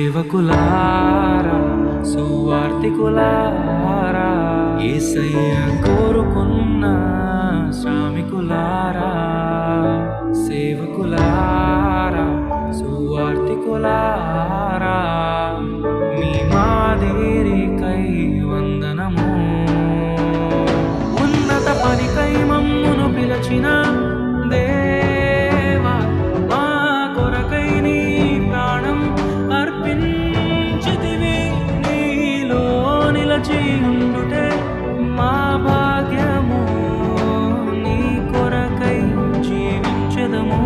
సేవకులారా సువార్తికులారా యేసయ్య కోరుకున్న శ్రామికులారా సేవకులారా సువార్తికులారా మీ మాదిరికై వందనము ఉన్నత పనికై మమ్మును పిలచిన దేవా మా కొరకై నీ ప్రాణం అర్పించితివి నీలో నిలచి ఉండుటే మా భాగ్యము నీ కొరకై జీవించెదము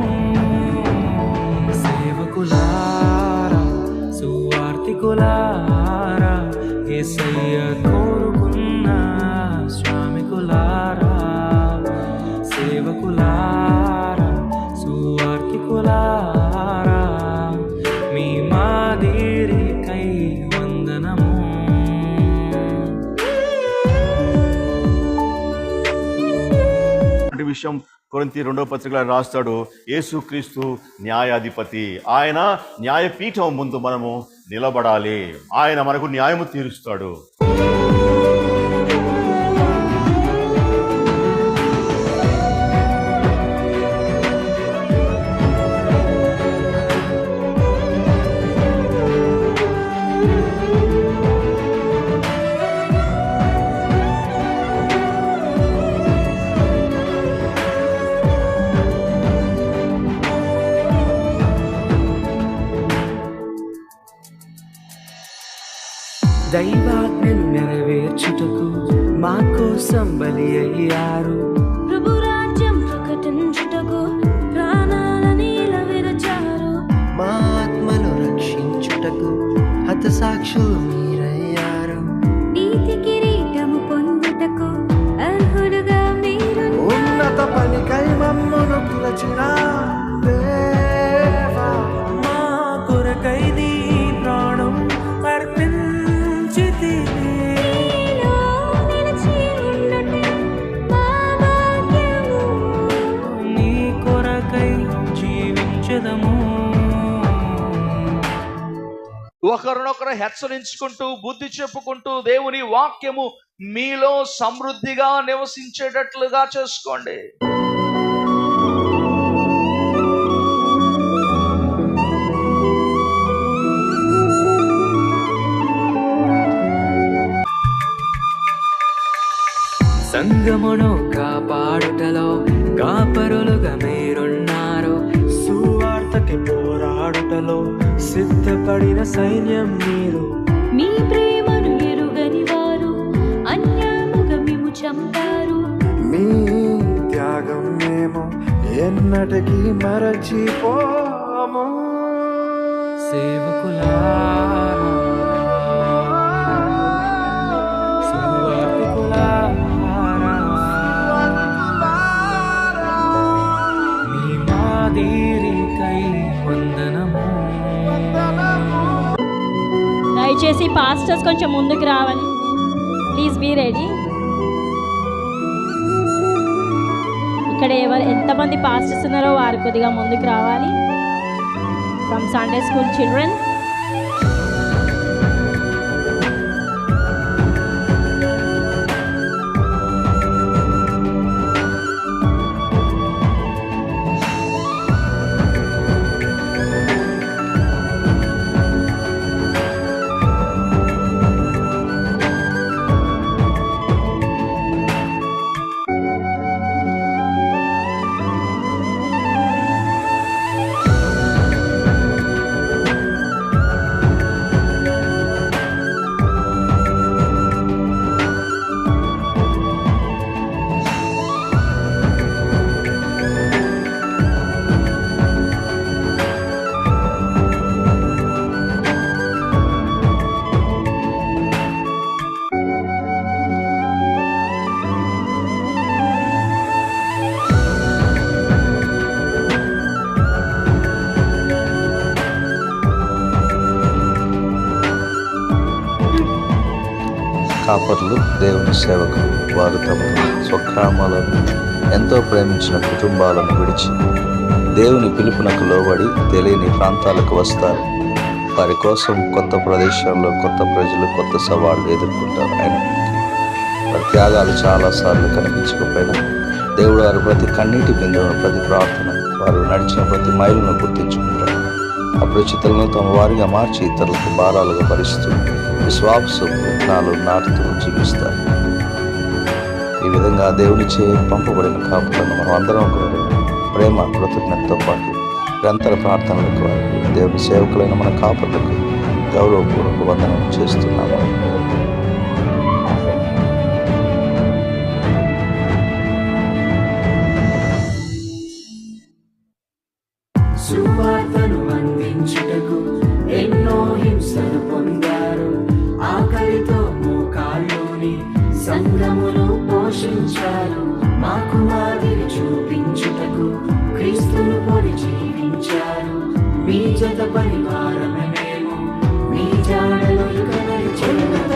సేవకులారా సువార్తికులారా యేసయ్య కోరుకున్న శ్రామికులారా సేవకులారా సువార్తికులారా మీ మాదిరికై వందనము. విషయం కొరింథీ 2వ పత్రికలో రాస్తాడు, యేసుక్రీస్తు న్యాయాధిపతి. ఆయన న్యాయపీఠం ముందు మనము నిలబడాలి. ఆయన మనకు న్యాయము తీరుస్తాడు. దైవాజ్ఞను నెరవేర్చుటకు మా కోసం బలి అయ్యారు. ప్రభు రాజ్యం ప్రకటించుటకు ప్రాణాలని విరచారు. మా ఆత్మను రక్షించుటకు హతసాక్షులు మీరయ్యారు. నీతి కిరీటము పొందుటకు అర్హులుగా మీరు. ఉన్నత పనికై మమ్మును పిలచిన దేవా మా కొరకై నీ ప్రాణం అర్పించితివి నీలో నిలిచి ఉండుటే మా భాగ్యము నీ కొరకై జీవించెదము. ఒకరినొకరు హెచ్చరించుకుంటూ బుద్ధి చెప్పుకుంటూ దేవుని వాక్యము మీలో సమృద్ధిగా నివసించేటట్లుగా చేసుకోండి. సంగమును కాపాడుటలో కాపరులుగా మీరున్నారు. సువార్తకి పోరాడుటలో సిద్ధపడిన సైన్యం మీరు. మీ ప్రేమను ఎరుగని వారు అన్యాయముగా మేము చంపారు. మీ త్యాగం మేము ఎన్నటికీ మరచిపోము. సేవకులారా సువార్తికులారా మీ మాదిరికై వందనము. దయచేసి పాస్టర్స్ కొంచెం ముందుకు రావాలి. Please be ready. ఇక్కడ ఎంతమంది పాస్టర్స్ ఉన్నారో వారు కొద్దిగా ముందుకు రావాలి. From Sunday school children. కాపర్లు దేవుని సేవకులు. వారు తమ స్వగ్రామాలను ఎంతో ప్రేమించిన కుటుంబాలను విడిచి దేవుని పిలుపునకు లోబడి తెలియని ప్రాంతాలకు వస్తారు. వారి కోసం కొత్త ప్రదేశంలో కొత్త ప్రజలు కొత్త సవాళ్లు ఎదుర్కొంటారు. అయినప్పటికీ వారి త్యాగాలు చాలాసార్లు కనిపించకపోయినా దేవుడు వారి ప్రతి కన్నీటి బిందువును, ప్రతి ప్రార్థన, వారు నడిచిన ప్రతి మైలును గుర్తించుకుంటారు. అపరిచితులను తమ వారిగా మార్చి ఇతరులకు భారాలుగా భరిస్తూ విశ్వాసం విత్తనాలు నాటుతూ జీవిస్తారు. ఈ విధంగా దేవునిచే పంపబడిన కాపులను మనం అందరం కూడా ప్రేమ, కృతజ్ఞతతో పాటు నిరంతర ప్రార్థనలకు వారికి, దేవుని సేవకులైన మన కాపులకు గౌరవపూర్వక వందనం చేస్తున్నాము. సువార్తను అందించుటకు ఎన్నో హింసలు పొందారు. ఆకలితో మోకాల్లోని సంఘమును పోషించారు. మాకు మాదిరి చూపించుటకు క్రీస్తును పొడి జీవించారు. మీ జత పరివారమే మేము, మీ జాడలో ఇక నడిచేంత